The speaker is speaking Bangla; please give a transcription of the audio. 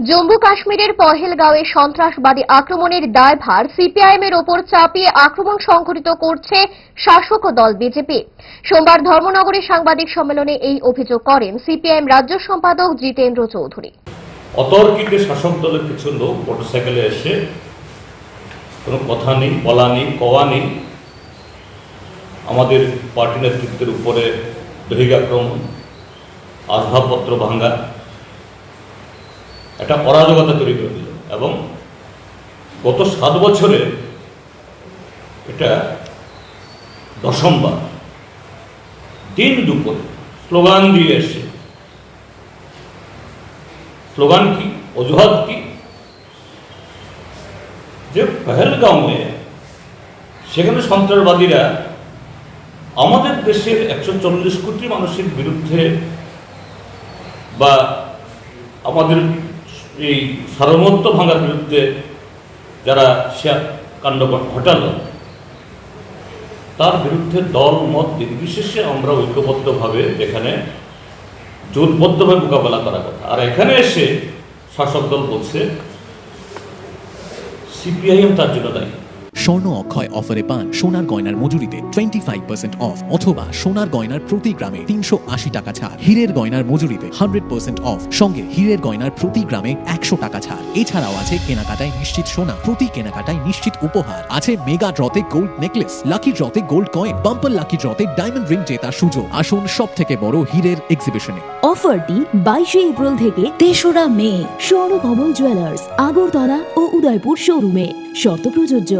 জম্মু কাশ্মীরের পহেলগাঁওয়ে সন্ত্রাসবাদী আক্রমণের দায়ভার সিপিআইএম এর ওপর চাপিয়ে আক্রমণ সংঘটিত করছে শাসক দল বিজেপি। সোমবার ধর্মনগরে সাংবাদিক সম্মেলনে এই অভিযোগ করেন সিপিআইএম রাজ্য সম্পাদক জিতেন্দ্র চৌধুরী। অতর্কিতে শাসক দলের কিছু লোক মোটরসাইকেলে এসে কোনো কথা নেই, বলা নেই, কওয়া নেই, আমাদের পার্টি নেতৃত্বের উপরে দৈহিক আক্রমণ, আসবাবপত্র ভাঙা, একটা অরাজকতা তৈরি করে দিল। এবং গত 7 বছরে এটা দশমবার দিন দুপুরে স্লোগান দিয়ে এসে, স্লোগান কি, অজুহাত কি, যে পহেলগাঁওয়ে সেখানে সন্ত্রাসবাদীরা আমাদের দেশের 140 কোটি মানুষের বিরুদ্ধে বা আমাদের এই সার্বভৌমত্ব ভাঙার বিরুদ্ধে যারা সে কাণ্ড ঘটালো, তার বিরুদ্ধে দল মত নির্বিশেষে আমরা ঐক্যবদ্ধভাবে যেখানে জোটবদ্ধভাবে মোকাবেলা করার কথা, আর এখানে এসে শাসক দল বলছে সিপিআইএম তার জন্য দায়ী। স্বর্ণ অক্ষয় অফারে পান সোনার গয়নার মজুরিতে 25% অফ, অথবা সোনার গয়নার প্রতি গ্রামে 380 টাকা ছাড়। হীরের গয়নার মজুরিতে 100% অফ, সঙ্গে হীরের গয়নার প্রতি গ্রামে 100 টাকা ছাড়। এছাড়াও আছে কেনাকাটায় নিশ্চিত সোনা, প্রতি কেনাকাটায় নিশ্চিত উপহার। আছে মেগা ড্রতে গোল্ড নেকলেস, লাকি ড্রতে গোল্ড কয়েন, বাম্পার লাকি ড্রতে ডায়মন্ড রিং জেতার সুযোগ। আসুন সব থেকে বড় হীরের এক্সিবিশনে। অফারটি 22 এপ্রিল থেকে 3রা মে স্বর্ণকমল জুয়েলার্স, আগরতলা ও উদয়পুর শোরুমে। শর্ত প্রযোজ্য।